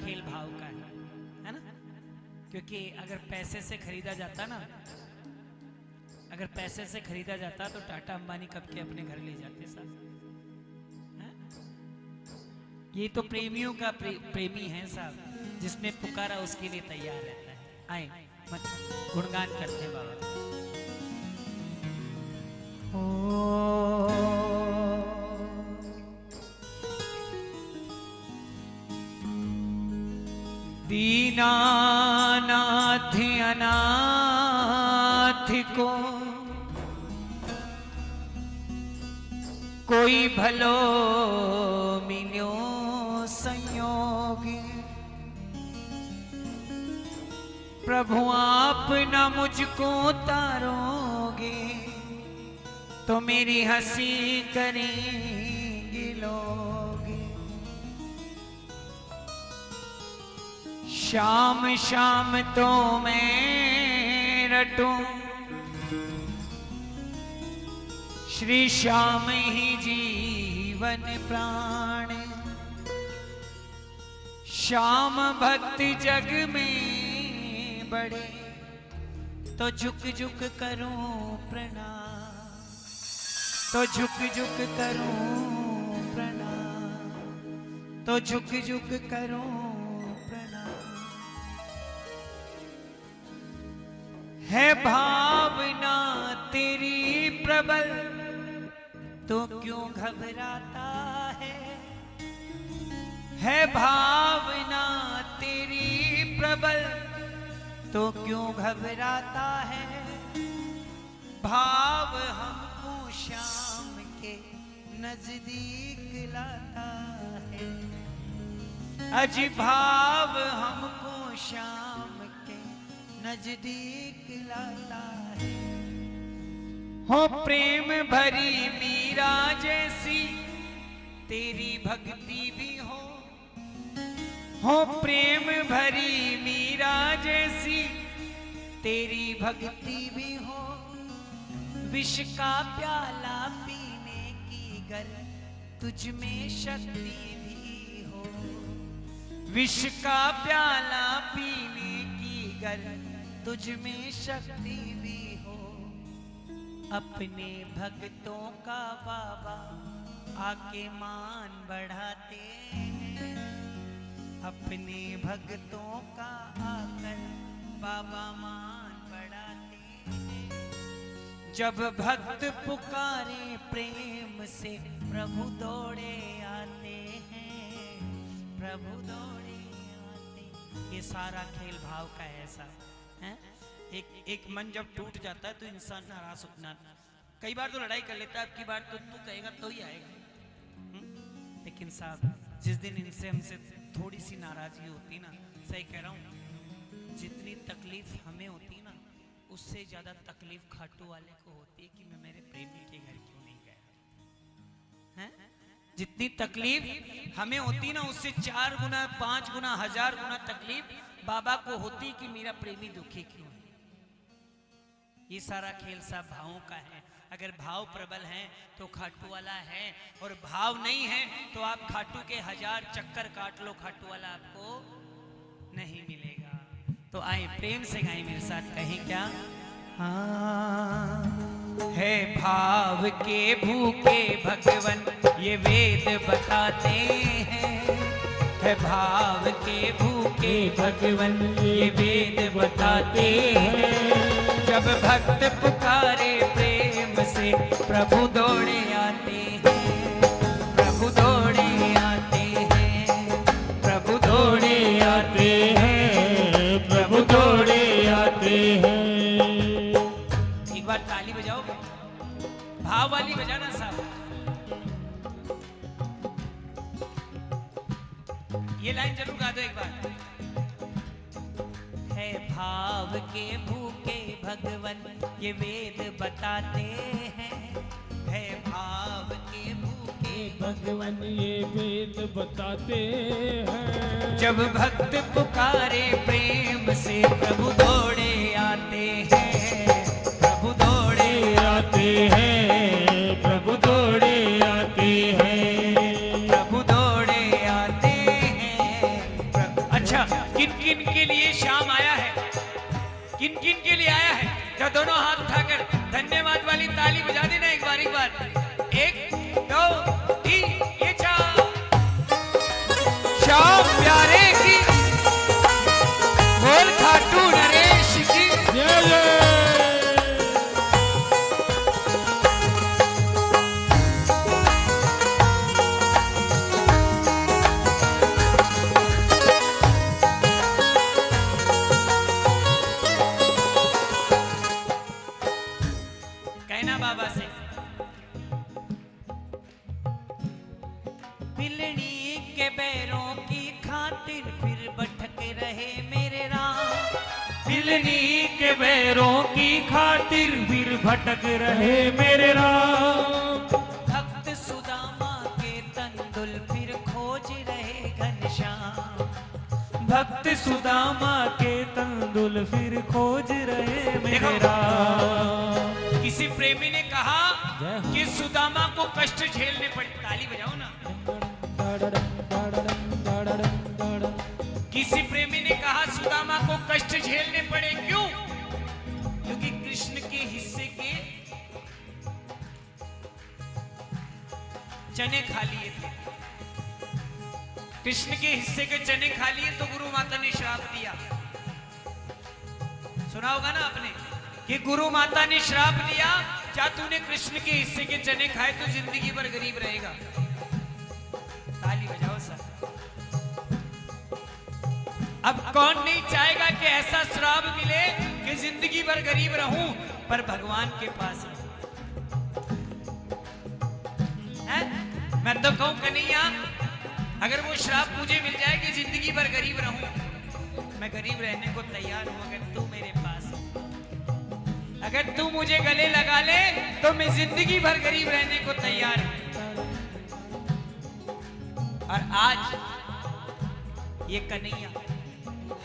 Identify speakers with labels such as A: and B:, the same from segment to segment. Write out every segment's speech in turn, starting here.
A: खेल भाव का है ना। क्योंकि अगर पैसे से खरीदा जाता ना, अगर पैसे से खरीदा जाता तो टाटा अंबानी कब के अपने घर ले जाते साहब। ये तो प्रेमियों का प्रेमी है साहब, जिसने पुकारा उसके लिए तैयार रहता है। आए मत गुणगान करते हैं बाबा। दीनानाथ अनाथ को कोई भलो मिलो संयोग, प्रभु आप न मुझको तारोगे तो मेरी हंसी करेंगे लोग। शाम शाम तो मैं रटूं श्री श्याम ही जीवन प्राण, श्याम भक्त जग में बड़े तो झुक झुक करूं प्रणाम, तो झुक झुक करूं प्रणाम, तो झुक झुक करूं प्रणाम। है भावना तेरी प्रबल तो क्यों घबराता है भावना तेरी प्रबल तो क्यों घबराता है। भाव हमको श्याम के नजदीक लाता है, अजी भाव हमको श्याम के नजदीक लाता है। हो प्रेम भरी मीरा जैसी तेरी भक्ति भी हो प्रेम भरी मीरा जैसी तेरी भक्ति भी हो। विष का प्याला पीने की गर तुझ में शक्ति भी हो, विष का प्याला पीने की गर तुझ में शक्ति भी हो। अपने भक्तों का बाबा आके मान बढ़ाते हैं, अपने भक्तों का आकर बाबा मान बढ़ाते हैं। जब भक्त पुकारे प्रेम से प्रभु दौड़े आते हैं, प्रभु दौड़े आते। ये सारा खेल भाव का ऐसा है। एक मन जब टूट जाता है तो इंसान नाराज होता, कई बार तो लड़ाई कर लेता है, अब की बार तो तू कहेगा तो ही आएगा। लेकिन साहब जिस दिन इनसे हमसे थोड़ी सी नाराजगी होती ना, सही कह रहा हूँ, जितनी तकलीफ हमें होती ना उससे ज्यादा तकलीफ खाटू वाले को होती है कि मैं मेरे प्रेमी के घर क्यों नहीं गया। हैं? जितनी तकलीफ हमें होती ना उससे 4 गुना 5 गुना 1000 गुना तकलीफ बाबा को होती कि मेरा प्रेमी दुखी क्यों है। ये सारा खेल सब भावों का है। अगर भाव प्रबल हैं तो खाटू वाला है, और भाव नहीं है तो आप खाटू के 1000 चक्कर काट लो, खाटू वाला आपको नहीं मिलेगा। तो आए प्रेम से गाएं मेरे साथ, कहें क्या। हाँ है भाव के भूखे भगवन ये वेद बताते हैं, है भाव के भूखे भगवन ये वेद बताते हैं। जब भक्त पुकारे प्रेम से प्रभु दौड़े आते हैं, प्रभु दौड़े आते हैं, प्रभु दौड़े आते हैं, प्रभु दौड़े आते हैं। एक बार ताली बजाओ, भाव वाली बजाना साहब। ये लाइन जरूर गा दो एक बार। है भाव के भूखे भगवन ये वेद बताते हैं, है भाव के भूखे
B: भगवन ये वेद बताते हैं।
A: जब भक्त पुकारे प्रेम से प्रभु दौड़े आते हैं, प्रभु दौड़े
B: आते हैं, प्रभु दौड़े आते हैं,
A: प्रभु दौड़े आते हैं। अच्छा, किन किन के लिए शाम आया है, किन किन के लिए आया है, जो दोनों हाथ उठाकर धन्यवाद वाली ताली बजा देना एक बार, एक बार। 1 2 3 ये शाम प्यारे की, बोल खाटू नरेश की।
B: जय जय।
A: कहना बाबा से, बिलनी के बैरों की खातिर फिर भटक रहे मेरे राम,
B: बिलनी के बैरों की खातिर फिर भटक रहे मेरे राम।
A: भक्त सुदामा के तंदुल फिर खोज रहे घनश्याम,
B: भक्त सुदामा के तंदुल फिर खोज रहे मेरे राम।
A: किसी प्रेमी ने कहा कि सुदामा को कष्ट झेलने पड़े, ताली बजाओ ना। किसी प्रेमी ने कहा सुदामा को कष्ट झेलने पड़े, क्यों? क्योंकि कृष्ण के हिस्से के चने खा लिए थे, कृष्ण के हिस्से के चने खा लिए तो गुरु माता ने श्राप दिया। सुना होगा ना आपने कि गुरु माता ने श्राप दिया, क्या तूने कृष्ण के हिस्से के चने खाए तो जिंदगी भर गरीब रहेगा। ताली बजाओ सर। अब कौन नहीं चाहेगा कि ऐसा श्राप मिले कि जिंदगी भर गरीब रहूं पर भगवान के पास रहूं। मैं तो कहूं कन्हैया, अगर वो श्राप मुझे मिल जाए कि जिंदगी भर गरीब रहूं, मैं गरीब रहने को तैयार हूं अगर तू मेरे पास है। अगर तू मुझे गले लगा ले तो मैं जिंदगी भर गरीब रहने को तैयार हूं। और आज ये कन्हैया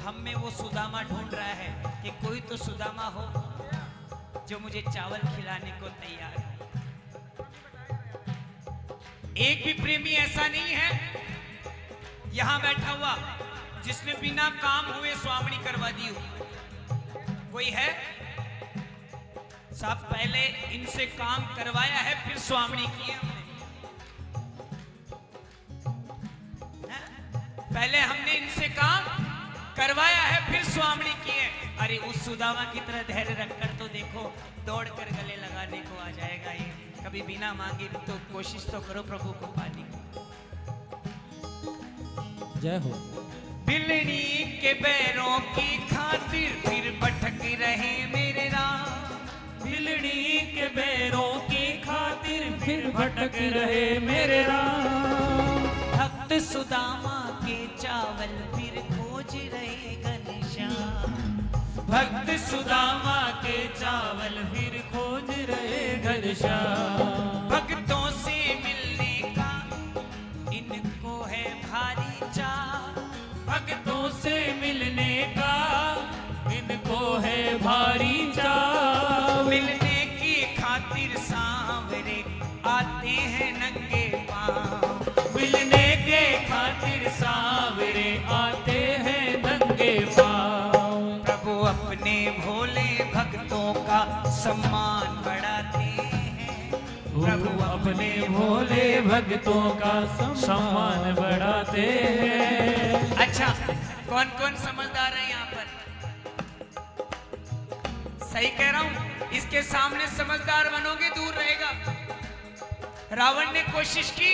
A: हम में वो सुदामा ढूंढ रहा है कि कोई तो सुदामा हो जो मुझे चावल खिलाने को तैयार है। एक भी प्रेमी ऐसा नहीं है यहां बैठा हुआ जिसने बिना काम हुए स्वामणी करवा दी हो। कोई है? साहब पहले इनसे काम करवाया है फिर स्वामणी की है हमने। पहले हमने इनसे काम करवाया है फिर स्वामणी की है। अरे उस सुदामा की तरह धैर्य रखकर तो देखो, दौड़कर गले लगाने को आ जाएगा ये। कभी बिना मांगे भी तो कोशिश तो करो प्रभु को पाने की।
B: जय हो।
A: बिलनी के बैरों की खातिर फिर भटक रहे मेरे राम,
B: बिलनी के बैरों की खातिर फिर भटक रहे मेरे राम।
A: भक्त सुदामा के चावल फिर खोज रहे घनश्याम,
B: भक्त सुदामा के चावल फिर खोज रहे घनश्याम।
A: भक्तों से मिलने का इनको है भारी चाह,
B: भक्तों से मिलने का इनको है भारी चाव।
A: मिलने की खातिर सांवरे आते हैं नंगे पांव,
B: मिलने के खातिर सांवरे आते हैं नंगे पांव।
A: प्रभु अपने भोले भक्तों का सम्मान बढ़ाते हैं,
B: प्रभु अपने भोले भक्तों का सम्मान बढ़ाते हैं।
A: अच्छा, कौन कौन समझदार है यहाँ पर? सही कह रहा हूं, इसके सामने समझदार बनोगे दूर रहेगा। रावण ने कोशिश की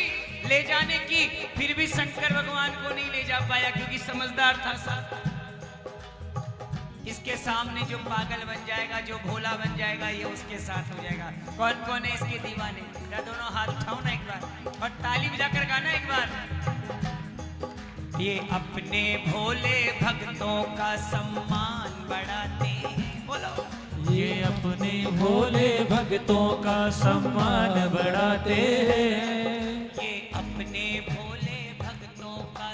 A: ले जाने की, फिर भी शंकर भगवान को नहीं ले जा पाया क्योंकि समझदार था साथ। इसके सामने जो पागल बन जाएगा, जो भोला बन जाएगा, ये उसके साथ हो जाएगा। कौन कौन है इसके दीवाने? क्या दोनों हाथ उठाओ ना एक बार और ताली बजाकर गाना एक बार। ये अपने भोले भक्तों का सम्मान बढ़ाते हैं, बोलो।
B: ये अपने भोले भक्तों का सम्मान बढ़ाते हैं।
A: ये अपने भोले भक्तों का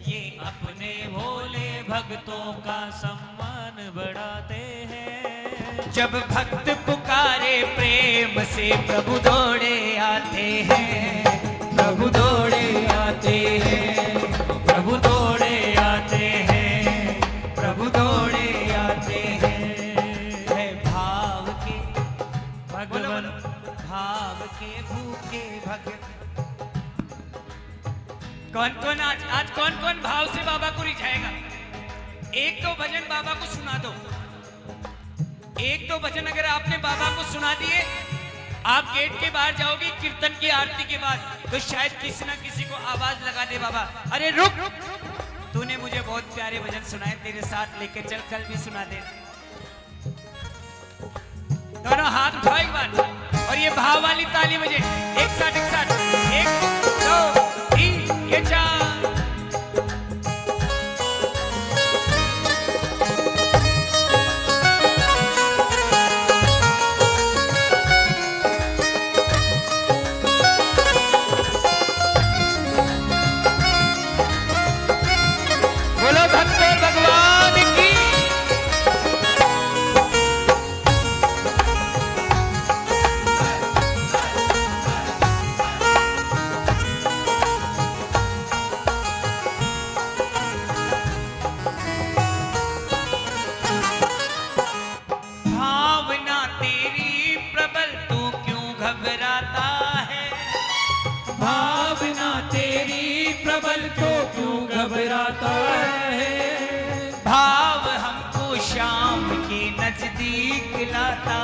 B: ये अपने भोले भक्तों का सम्मान बढ़ाते हैं।
A: जब भक्त पुकारे प्रेम से प्रभु दौड़े आते हैं, प्रभु दौड़े आते हैं। आज कौन कौन भाव से बाबा को रिझाएगा? एक तो भजन बाबा को सुना दो। एक तो भजन अगर आपने बाबा को सुना दिए, आप गेट के बाहर जाओगे कीर्तन की आरती के बाद, तो शायद किसी ना किसी को आवाज लगा दे, बाबा अरे रुक, तूने मुझे बहुत प्यारे भजन सुनाए, तेरे साथ लेके चल, कल भी सुना दे। दोनों हाथ उठाओ एक बार और ये भाव वाली ताली बजे एक साथ, एक दो तीन ये चार। बोलो भक्तों भगवान की। भावना तेरी प्रबल, तू क्यों घबराता है?
B: भावना तेरी प्रबल तो क्यों घबराता है?
A: भाव हमको शाम के नजदीक लाता